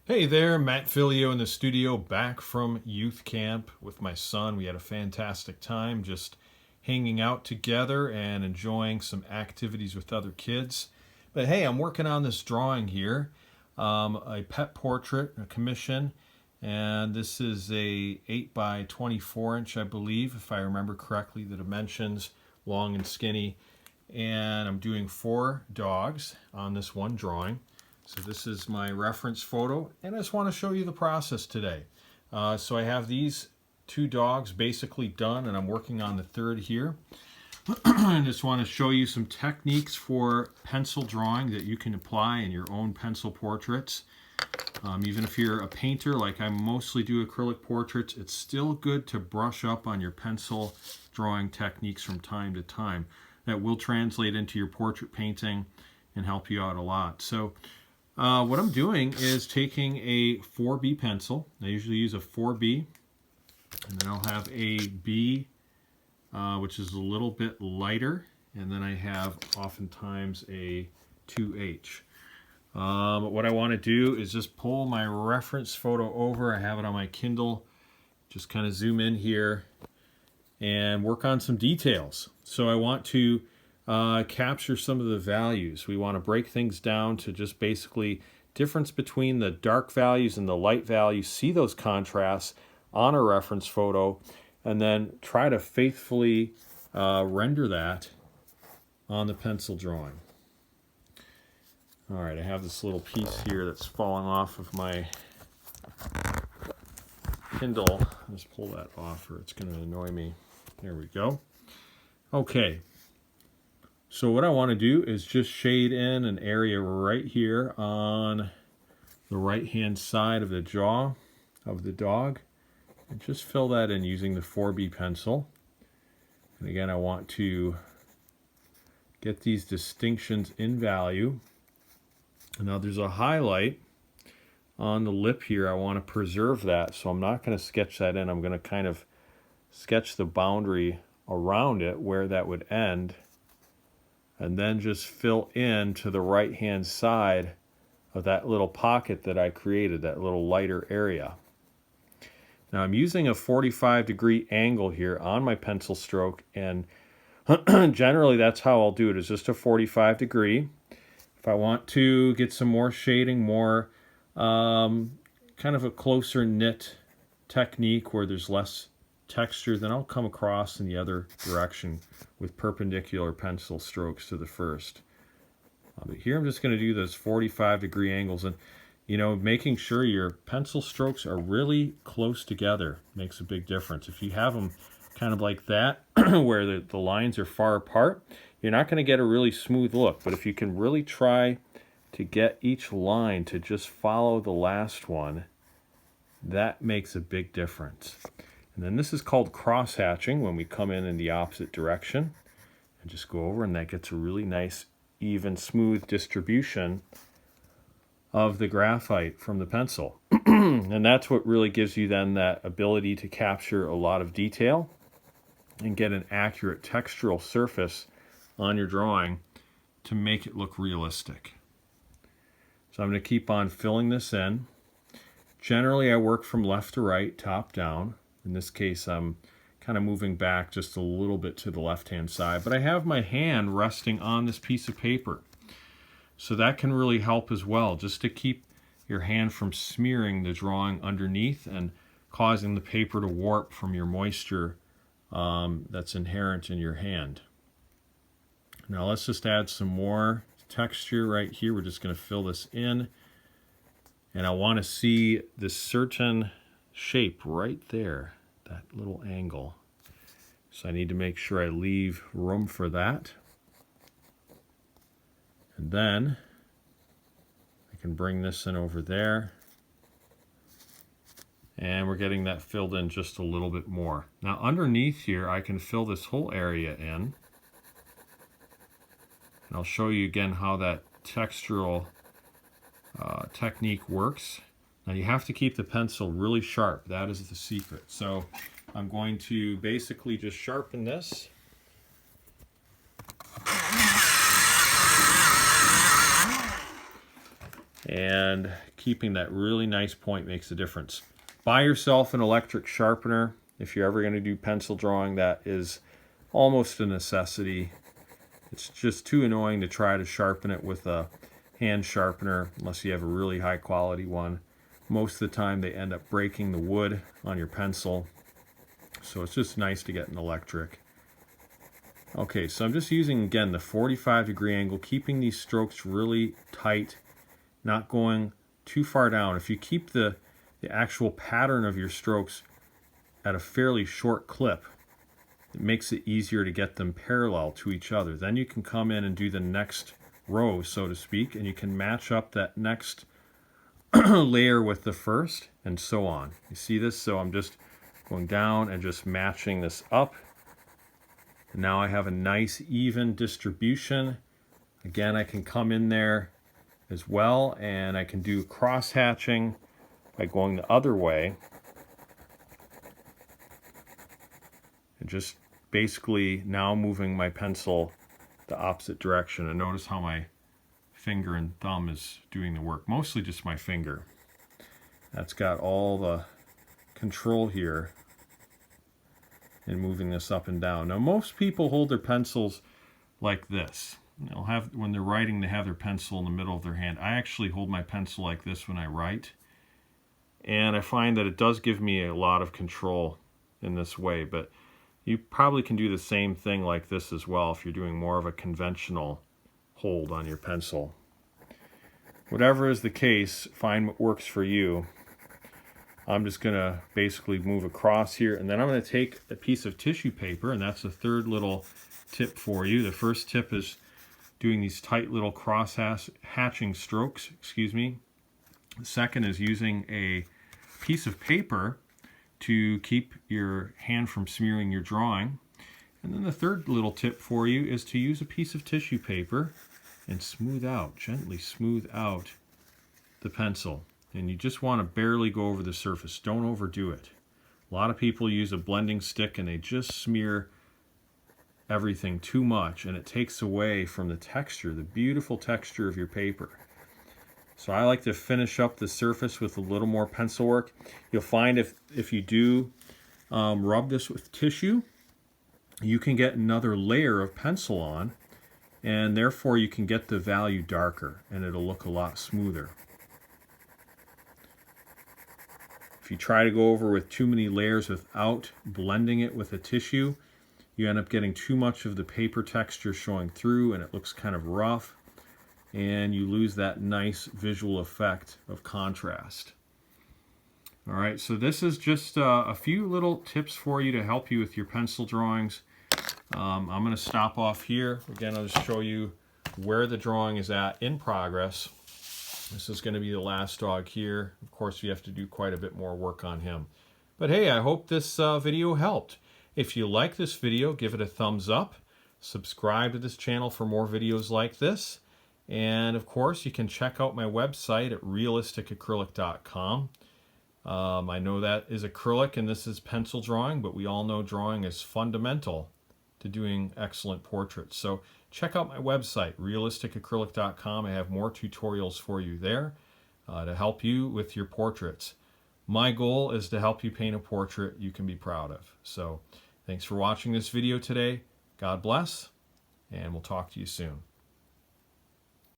Hey there, mattphilleo in the studio, back from youth camp with my son. We had a fantastic time just hanging out together and enjoying some activities with other kids. But hey, I'm working on this drawing here, a pet portrait, a commission, and this is a 8 by 24 inch, I believe, if I remember correctly, the dimensions, long and skinny. And I'm doing 4 dogs on this one drawing. So this is my reference photo, and I just want to show you the process today. So I have these 2 dogs basically done, and I'm working on the 3rd here. I just want to show you some techniques for pencil drawing that you can apply in your own pencil portraits. Even if you're a painter, like I mostly do acrylic portraits, it's still good to brush up on your pencil drawing techniques from time to time. That will translate into your portrait painting and help you out a lot. So what I'm doing is taking a 4B pencil. I usually use a 4B, and then I'll have a B, which is a little bit lighter, and then I have oftentimes a 2H. What I want to do is just pull my reference photo over. I have it on my Kindle. Just kind of zoom in here and work on some details. So I want to capture some of the values. We want to break things down to just basically difference between the dark values and the light values, see those contrasts on a reference photo, and then try to faithfully render that on the pencil drawing. All right, I have this little piece here that's falling off of my Kindle. I'll just pull that off or it's going to annoy me. There we go. Okay. So what I want to do is just shade in an area right here on the right-hand side of the jaw of the dog, and just fill that in using the 4B pencil. And again, I want to get these distinctions in value. And now there's a highlight on the lip here. I want to preserve that, so I'm not going to sketch that in. I'm going to kind of sketch the boundary around it where that would end, and then just fill in to the right hand side of that little pocket that I created, that little lighter area. Now I'm using a 45-degree angle here on my pencil stroke, and generally that's how I'll do it, is just a 45-degree. If I want to get some more shading, more kind of a closer knit technique where there's less texture, then I'll come across in the other direction with perpendicular pencil strokes to the first. But here I'm just going to do those 45-degree angles, and making sure your pencil strokes are really close together makes a big difference. If you have them kind of like that where the lines are far apart, you're not going to get a really smooth look. But if you can really try to get each line to just follow the last one, that makes a big difference. And then this is called cross-hatching, when we come in the opposite direction and just go over, and that gets a really nice, even, smooth distribution of the graphite from the pencil. And that's what really gives you then that ability to capture a lot of detail and get an accurate textural surface on your drawing to make it look realistic. So I'm going to keep on filling this in. Generally, I work from left to right, top down. In this case, I'm kind of moving back just a little bit to the left-hand side, but I have my hand resting on this piece of paper. So that can really help as well, just to keep your hand from smearing the drawing underneath and causing the paper to warp from your moisture that's inherent in your hand. Now let's just add some more texture right here. We're just going to fill this in, and I want to see this certain shape right there, that little angle. So I need to make sure I leave room for that. And then I can bring this in over there. And we're getting that filled in just a little bit more. Now underneath here, I can fill this whole area in. And I'll show you again how that textural technique works. Now you have to keep the pencil really sharp. That is the secret. So I'm going to basically just sharpen this. And keeping that really nice point makes a difference. Buy yourself an electric sharpener. If you're ever going to do pencil drawing, that is almost a necessity. It's just too annoying to try to sharpen it with a hand sharpener unless you have a really high quality one. Most of the time they end up breaking the wood on your pencil. So it's just nice to get an electric. Okay, so I'm just using, again, the 45-degree angle, keeping these strokes really tight, not going too far down. If you keep the actual pattern of your strokes at a fairly short clip, it makes it easier to get them parallel to each other. Then you can come in and do the next row, so to speak, and you can match up that next layer with the first, and so on. You see this? So I'm just going down and just matching this up. And now I have a nice even distribution. Again, I can come in there as well, and I can do cross hatching by going the other way. And just basically now moving my pencil the opposite direction. And notice how my finger and thumb is doing the work. Mostly just my finger. That's got all the control here in moving this up and down. Now most people hold their pencils like this. They'll have, when they're writing, they have their pencil in the middle of their hand. I actually hold my pencil like this when I write. And I find that it does give me a lot of control in this way, but you probably can do the same thing like this as well if you're doing more of a conventional hold on your pencil. Whatever is the case, find what works for you. I'm just going to basically move across here, and then I'm going to take a piece of tissue paper, and that's the third little tip for you. The first tip is doing these tight little cross hatching strokes, The second is using a piece of paper to keep your hand from smearing your drawing. And then the third little tip for you is to use a piece of tissue paper and gently smooth out the pencil. And you just want to barely go over the surface. Don't overdo it. A lot of people use a blending stick and they just smear everything too much, and it takes away from the texture, the beautiful texture of your paper. So I like to finish up the surface with a little more pencil work. You'll find if you do rub this with tissue, you can get another layer of pencil on, and therefore you can get the value darker, and it'll look a lot smoother. If you try to go over with too many layers without blending it with a tissue, you end up getting too much of the paper texture showing through, and it looks kind of rough, and you lose that nice visual effect of contrast. All right, so this is just a few little tips for you to help you with your pencil drawings. I'm going to stop off here. Again, I'll just show you where the drawing is at in progress. This is going to be the last dog here. Of course, you have to do quite a bit more work on him. But hey, I hope this video helped. If you like this video, give it a thumbs up. Subscribe to this channel for more videos like this. And of course, you can check out my website at realisticacrylic.com. I know that is acrylic and this is pencil drawing, but we all know drawing is fundamental to doing excellent portraits. So check out my website, realisticacrylic.com. I have more tutorials for you there to help you with your portraits. My goal is to help you paint a portrait you can be proud of. So thanks for watching this video today. God bless, and we'll talk to you soon.